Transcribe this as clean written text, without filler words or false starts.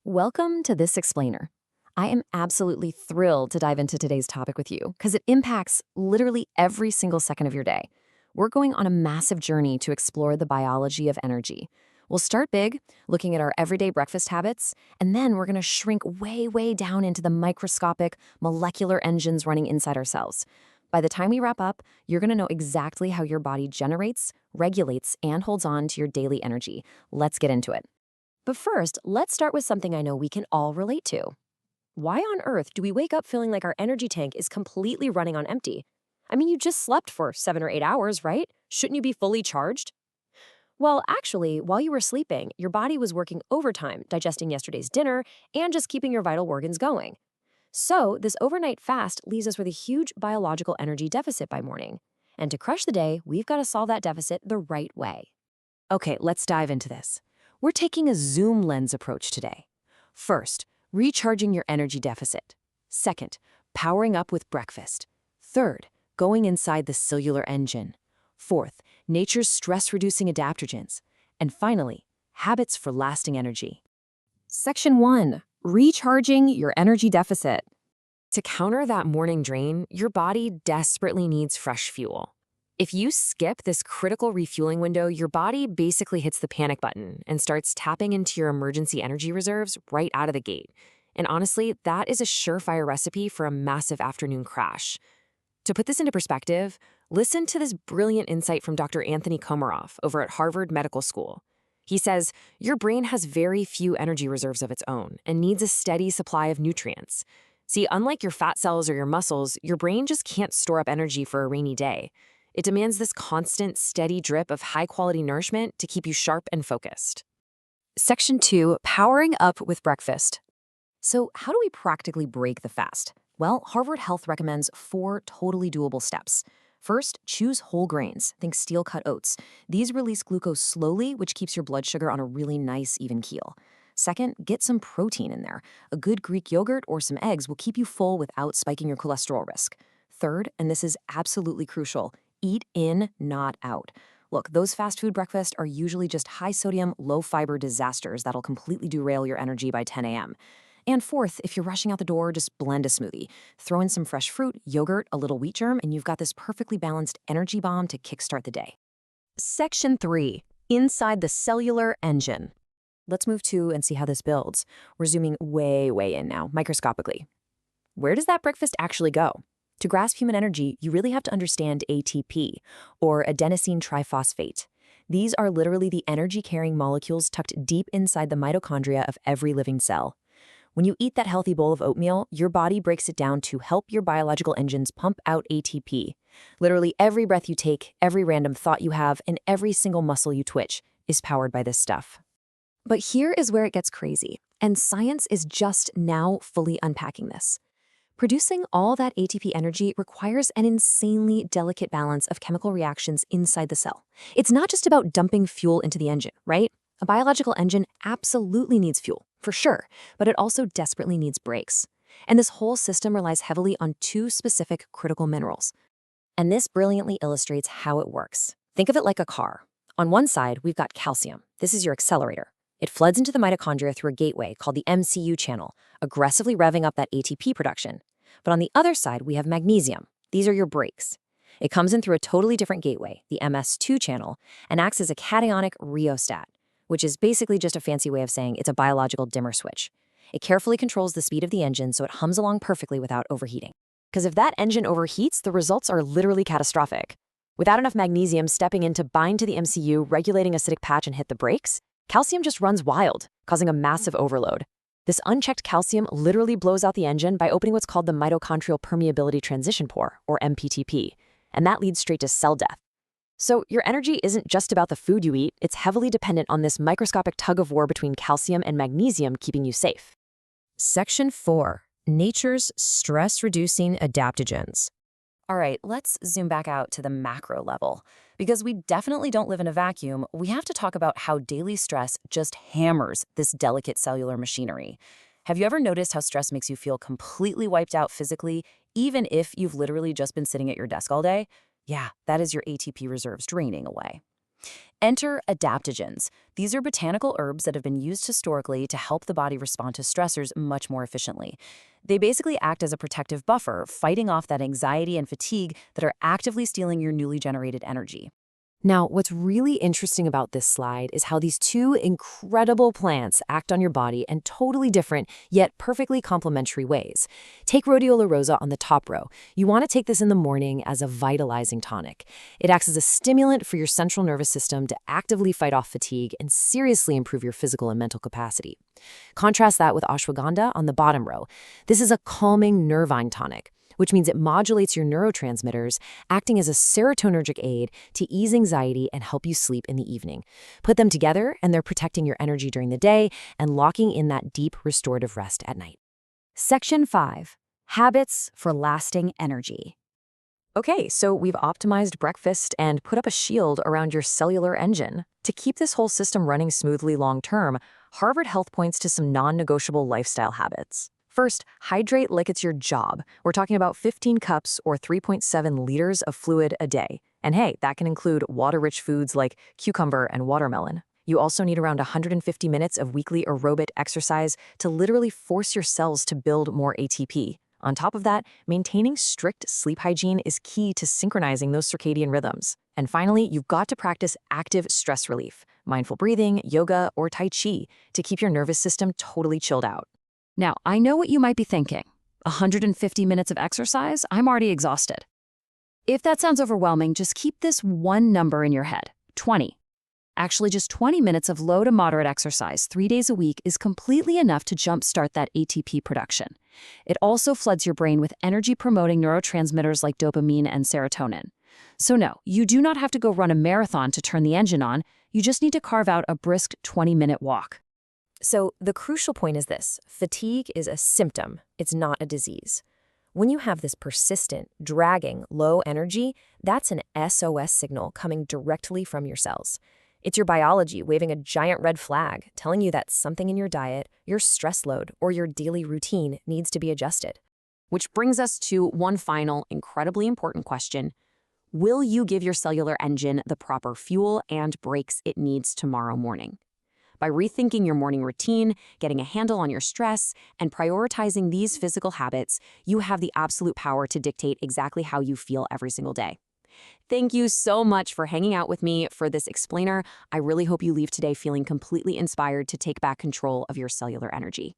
Welcome to This Explainer. I am absolutely thrilled to dive into today's topic with you because it impacts literally every single second of your day. We're going on a massive journey to explore the biology of energy. We'll start big, looking at our everyday breakfast habits, and then we're going to shrink way, way down into the microscopic molecular engines running inside our cells. By the time we wrap up, you're going to know exactly how your body generates, regulates, and holds on to your daily energy. Let's get into it. But first, let's start with something I know we can all relate to. Why on earth do we wake up feeling like our energy tank is completely running on empty? I mean, you just slept for 7 or 8 hours, right? Shouldn't you be fully charged? Well, actually, while you were sleeping, your body was working overtime, digesting yesterday's dinner, and just keeping your vital organs going. So, this overnight fast leaves us with a huge biological energy deficit by morning. And to crush the day, we've got to solve that deficit the right way. Okay, let's dive into this. We're taking a zoom lens approach today. First, recharging your energy deficit. Second, powering up with breakfast. Third, going inside the cellular engine. Fourth, nature's stress-reducing adaptogens. And finally, habits for lasting energy. Section 1. Recharging your energy deficit. To counter that morning drain, your body desperately needs fresh fuel. If you skip this critical refueling window, your body basically hits the panic button and starts tapping into your emergency energy reserves right out of the gate. And honestly, that is a surefire recipe for a massive afternoon crash. To put this into perspective, listen to this brilliant insight from Dr. Anthony Komaroff over at Harvard Medical School. He says, your brain has very few energy reserves of its own and needs a steady supply of nutrients. See, unlike your fat cells or your muscles, your brain just can't store up energy for a rainy day. It demands this constant, steady drip of high-quality nourishment to keep you sharp and focused. Section 2. Powering up with breakfast. So how do we practically break the fast? Well, Harvard Health recommends 4 totally doable steps. First, choose whole grains. Think steel-cut oats. These release glucose slowly, which keeps your blood sugar on a really nice, even keel. Second, get some protein in there. A good Greek yogurt or some eggs will keep you full without spiking your cholesterol risk. Third, and this is absolutely crucial, eat in, not out. Look, those fast food breakfasts are usually just high-sodium, low-fiber disasters that'll completely derail your energy by 10 a.m. And fourth, if you're rushing out the door, just blend a smoothie. Throw in some fresh fruit, yogurt, a little wheat germ, and you've got this perfectly balanced energy bomb to kickstart the day. Section 3. Inside the cellular engine. Let's move to and see how this builds. We're zooming way, way in now, microscopically. Where does that breakfast actually go? To grasp human energy, you really have to understand ATP, or adenosine triphosphate. These are literally the energy-carrying molecules tucked deep inside the mitochondria of every living cell. When you eat that healthy bowl of oatmeal, your body breaks it down to help your biological engines pump out ATP. Literally every breath you take, every random thought you have, and every single muscle you twitch is powered by this stuff. But here is where it gets crazy, and science is just now fully unpacking this. Producing all that ATP energy requires an insanely delicate balance of chemical reactions inside the cell. It's not just about dumping fuel into the engine, right? A biological engine absolutely needs fuel, for sure, but it also desperately needs brakes. And this whole system relies heavily on 2 specific critical minerals. And this brilliantly illustrates how it works. Think of it like a car. On one side, we've got calcium. This is your accelerator. It floods into the mitochondria through a gateway called the MCU channel, aggressively revving up that ATP production. But on the other side, we have magnesium. These are your brakes. It comes in through a totally different gateway, the MS2 channel, and acts as a cationic rheostat, which is basically just a fancy way of saying it's a biological dimmer switch. It carefully controls the speed of the engine so it hums along perfectly without overheating. Because if that engine overheats, the results are literally catastrophic. Without enough magnesium stepping in to bind to the MCU, regulating acidic patch and hit the brakes, calcium just runs wild, causing a massive overload. This unchecked calcium literally blows out the engine by opening what's called the mitochondrial permeability transition pore, or MPTP, and that leads straight to cell death. So your energy isn't just about the food you eat, it's heavily dependent on this microscopic tug-of-war between calcium and magnesium keeping you safe. Section 4. Nature's stress-reducing adaptogens. All right, let's zoom back out to the macro level. Because we definitely don't live in a vacuum, we have to talk about how daily stress just hammers this delicate cellular machinery. Have you ever noticed how stress makes you feel completely wiped out physically, even if you've literally just been sitting at your desk all day? Yeah, that is your ATP reserves draining away. Enter adaptogens. These are botanical herbs that have been used historically to help the body respond to stressors much more efficiently. They basically act as a protective buffer, fighting off that anxiety and fatigue that are actively stealing your newly generated energy. Now, what's really interesting about this slide is how these two incredible plants act on your body in totally different, yet perfectly complementary ways. Take rhodiola rosa on the top row. You want to take this in the morning as a vitalizing tonic. It acts as a stimulant for your central nervous system to actively fight off fatigue and seriously improve your physical and mental capacity. Contrast that with ashwagandha on the bottom row. This is a calming nervine tonic, which means it modulates your neurotransmitters, acting as a serotonergic aid to ease anxiety and help you sleep in the evening. Put them together, and they're protecting your energy during the day and locking in that deep restorative rest at night. Section 5. Habits for lasting energy. Okay, so we've optimized breakfast and put up a shield around your cellular engine. To keep this whole system running smoothly long-term, Harvard Health points to some non-negotiable lifestyle habits. First, hydrate like it's your job. We're talking about 15 cups or 3.7 liters of fluid a day. And hey, that can include water-rich foods like cucumber and watermelon. You also need around 150 minutes of weekly aerobic exercise to literally force your cells to build more ATP. On top of that, maintaining strict sleep hygiene is key to synchronizing those circadian rhythms. And finally, you've got to practice active stress relief, mindful breathing, yoga, or Tai Chi to keep your nervous system totally chilled out. Now, I know what you might be thinking. 150 minutes of exercise? I'm already exhausted. If that sounds overwhelming, just keep this one number in your head, 20. Actually, just 20 minutes of low to moderate exercise 3 days a week is completely enough to jumpstart that ATP production. It also floods your brain with energy-promoting neurotransmitters like dopamine and serotonin. So no, you do not have to go run a marathon to turn the engine on. You just need to carve out a brisk 20-minute walk. So the crucial point is this: fatigue is a symptom, it's not a disease. When you have this persistent, dragging, low energy, that's an SOS signal coming directly from your cells. It's your biology waving a giant red flag, telling you that something in your diet, your stress load, or your daily routine needs to be adjusted. Which brings us to one final, incredibly important question. Will you give your cellular engine the proper fuel and brakes it needs tomorrow morning? By rethinking your morning routine, getting a handle on your stress, and prioritizing these physical habits, you have the absolute power to dictate exactly how you feel every single day. Thank you so much for hanging out with me for this explainer. I really hope you leave today feeling completely inspired to take back control of your cellular energy.